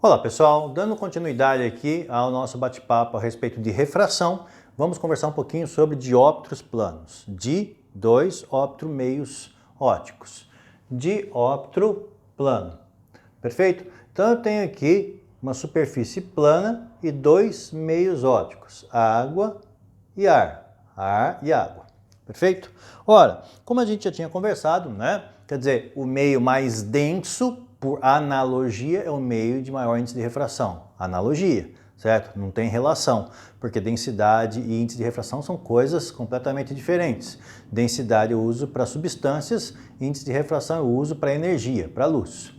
Olá pessoal, dando continuidade aqui ao nosso bate-papo a respeito de refração, vamos conversar um pouquinho sobre dióptros planos, de dois óptros meios ópticos, dióptro plano, perfeito? Então eu tenho aqui uma superfície plana e dois meios ópticos, água e ar e água, perfeito? Ora, como a gente já tinha conversado, né? Quer dizer, o meio mais denso, por analogia, é o meio de maior índice de refração. Analogia, certo? Não tem relação, porque densidade e índice de refração são coisas completamente diferentes. Densidade eu uso para substâncias, índice de refração eu uso para energia, para luz.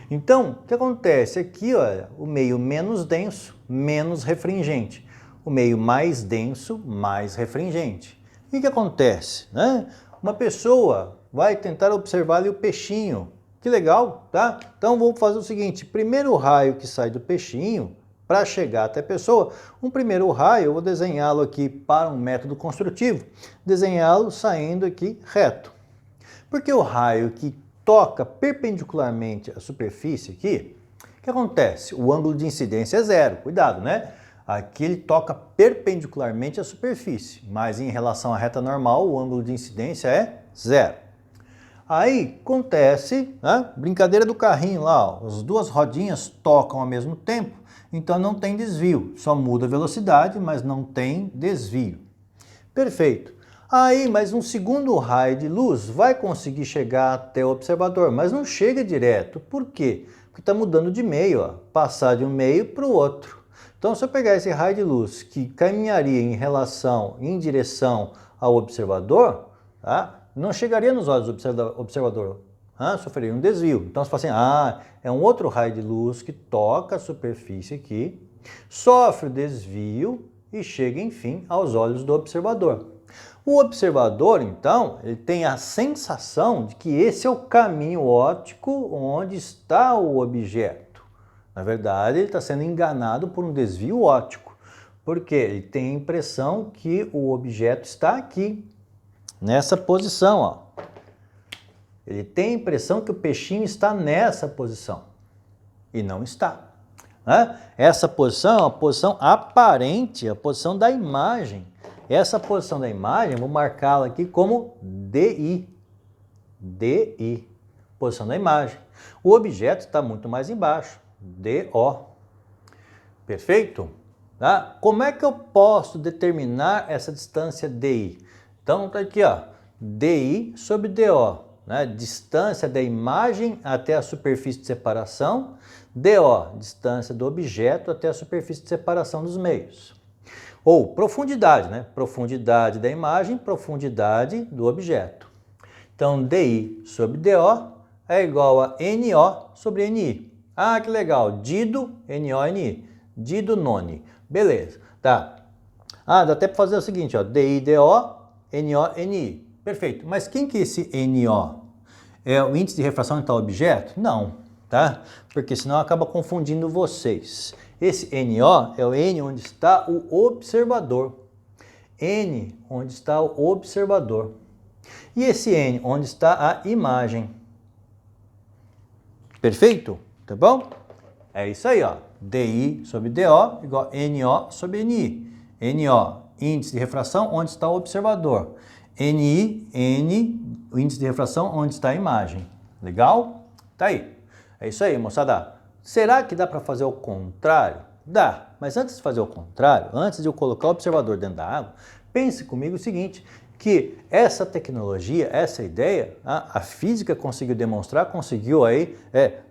Então, o que acontece aqui, olha, o meio menos denso, menos refringente. O meio mais denso, mais refringente. O que acontece, né? Uma pessoa vai tentar observar ali o peixinho. Que legal, tá? Então vou fazer o seguinte, primeiro raio que sai do peixinho, para chegar até a pessoa, um primeiro raio, eu vou desenhá-lo aqui para um método construtivo, desenhá-lo saindo aqui reto. Porque o raio que toca perpendicularmente à superfície aqui, o que acontece? O ângulo de incidência é zero, cuidado, né? Aqui ele toca perpendicularmente à superfície, mas em relação à reta normal, o ângulo de incidência é zero. Aí acontece, né? Brincadeira do carrinho lá, ó, as duas rodinhas tocam ao mesmo tempo, então não tem desvio, só muda a velocidade, mas não tem desvio. Perfeito. Aí, mas um segundo raio de luz vai conseguir chegar até o observador, mas não chega direto. Por quê? Porque está mudando de meio, ó, passar de um meio para o outro. Então, se eu pegar esse raio de luz que caminharia em direção ao observador, tá? Não chegaria nos olhos do observador, sofreria um desvio. Então, você fala assim, é um outro raio de luz que toca a superfície aqui, sofre o desvio e chega, enfim, aos olhos do observador. O observador, então, ele tem a sensação de que esse é o caminho óptico onde está o objeto. Na verdade, ele está sendo enganado por um desvio óptico, porque ele tem a impressão que o objeto está aqui, nessa posição, ó. Ele tem a impressão que o peixinho está nessa posição, e não está. Né? Essa posição é a posição aparente, a posição da imagem. Essa posição da imagem, vou marcá-la aqui como DI. DI, posição da imagem. O objeto está muito mais embaixo, DO. Perfeito? Tá? Como é que eu posso determinar essa distância DI? Então, está aqui, ó, DI sobre DO. Né? Distância da imagem até a superfície de separação. DO, distância do objeto até a superfície de separação dos meios. Ou profundidade, né? Profundidade da imagem, profundidade do objeto. Então, DI sobre DO é igual a NO sobre NI. Ah, que legal. Dido, NO, NI. Dido, noni. Beleza, tá. Dá até para fazer o seguinte, ó. DI, DO, NO, NI. Perfeito. Mas quem que é esse NO? É o índice de refração de tal objeto? Não, tá? Porque senão acaba confundindo vocês. Esse NO é o N onde está o observador. N onde está o observador. E esse N onde está a imagem. Perfeito? Tá bom? É isso aí, ó. DI sobre DO igual a NO sobre NI. NO, índice de refração onde está o observador. NI, N, o índice de refração onde está a imagem. Legal? Tá aí. É isso aí, moçada. Será que dá para fazer o contrário? Dá, mas antes de fazer o contrário, antes de eu colocar o observador dentro da água, pense comigo o seguinte, que essa tecnologia, essa ideia, a física conseguiu demonstrar, conseguiu aí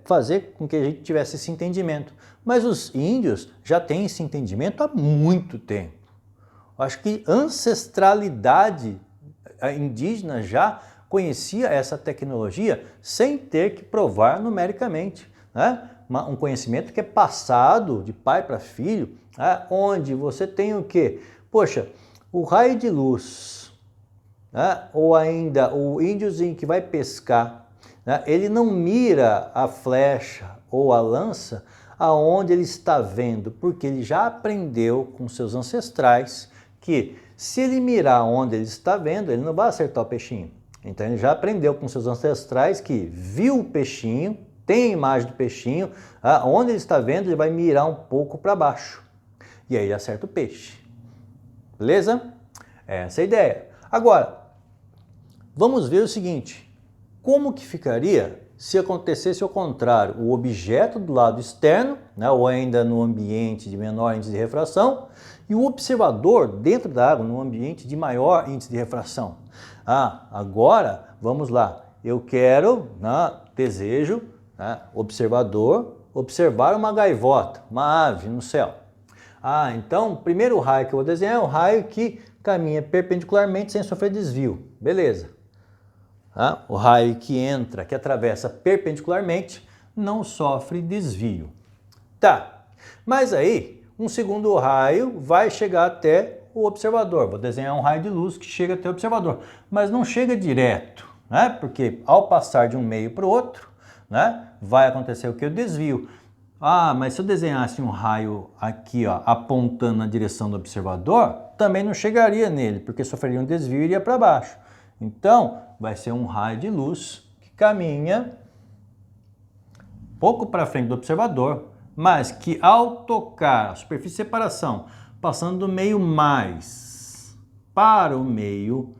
fazer com que a gente tivesse esse entendimento. Mas os índios já têm esse entendimento há muito tempo. Acho que ancestralidade indígena já conhecia essa tecnologia sem ter que provar numericamente, né? Um conhecimento que é passado de pai para filho, né? Onde você tem o quê? Poxa, o raio de luz, né? Ou ainda o índiozinho que vai pescar, né? Ele não mira a flecha ou a lança aonde ele está vendo, porque ele já aprendeu com seus ancestrais que se ele mirar onde ele está vendo, ele não vai acertar o peixinho. Então ele já aprendeu com seus ancestrais que viu o peixinho, tem a imagem do peixinho, onde ele está vendo, ele vai mirar um pouco para baixo. E aí ele acerta o peixe. Beleza? Essa é a ideia. Agora, vamos ver o seguinte. Como que ficaria se acontecesse o contrário? O objeto do lado externo, né, ou ainda no ambiente de menor índice de refração, e o observador dentro da água, no ambiente de maior índice de refração. Agora, vamos lá. Eu quero, desejo, observador, observar uma gaivota, uma ave no céu. Então, o primeiro raio que eu vou desenhar é o raio que caminha perpendicularmente sem sofrer desvio. Beleza. O raio que entra, que atravessa perpendicularmente, não sofre desvio. Tá, mas aí um segundo raio vai chegar até o observador. Vou desenhar um raio de luz que chega até o observador, mas não chega direto, né? Porque ao passar de um meio para o outro, né, vai acontecer o que? O desvio. Mas se eu desenhasse um raio aqui, apontando na direção do observador, também não chegaria nele, porque sofreria um desvio e iria para baixo. Então, vai ser um raio de luz que caminha pouco para frente do observador, mas que ao tocar a superfície de separação, passando do meio mais para o meio,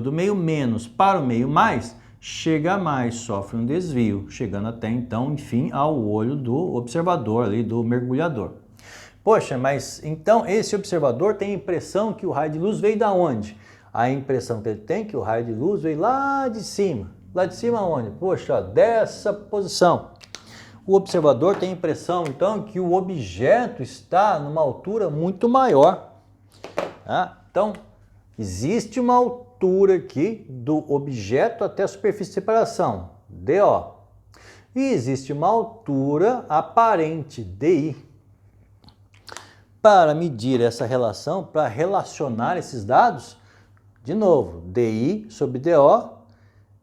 do meio menos para o meio mais, chega a mais, sofre um desvio, chegando até então, enfim, ao olho do observador ali, do mergulhador. Poxa, mas então esse observador tem a impressão que o raio de luz veio da onde? A impressão que ele tem é que o raio de luz veio lá de cima. Lá de cima onde? Poxa, dessa posição. O observador tem a impressão, então, que o objeto está numa altura muito maior. Então, existe uma altura aqui do objeto até a superfície de separação, DO. E existe uma altura aparente, DI. Para medir essa relação, para relacionar esses dados, de novo, DI sobre DO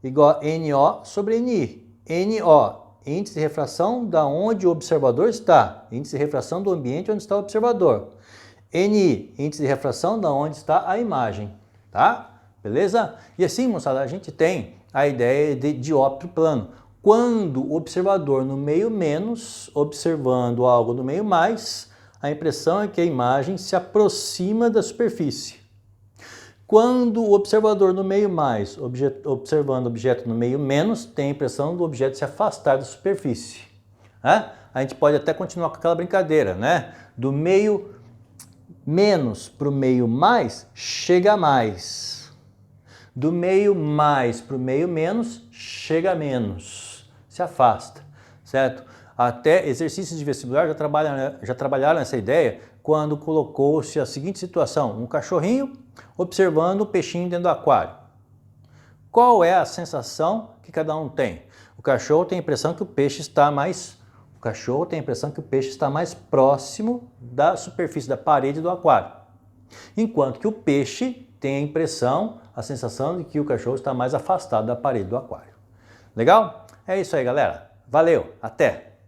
igual a NO sobre NI. NO, índice de refração da onde o observador está. Índice de refração do ambiente onde está o observador. NI, índice de refração da onde está a imagem. Tá? Beleza? E assim, moçada, a gente tem a ideia de dióptro plano. Quando o observador no meio menos, observando algo no meio mais, a impressão é que a imagem se aproxima da superfície. Quando o observador no meio mais, observando o objeto no meio menos, tem a impressão do objeto se afastar da superfície. A gente pode até continuar com aquela brincadeira, né? Do meio menos para o meio mais, chega mais. Do meio mais para o meio menos, chega menos. Se afasta, certo? Até exercícios de vestibular já trabalharam essa ideia quando colocou-se a seguinte situação: um cachorrinho observando o peixinho dentro do aquário. Qual é a sensação que cada um tem? O cachorro tem a impressão que o peixe está mais próximo da superfície da parede do aquário. Enquanto que o peixe tem a sensação de que o cachorro está mais afastado da parede do aquário. Legal? É isso aí, galera. Valeu, até!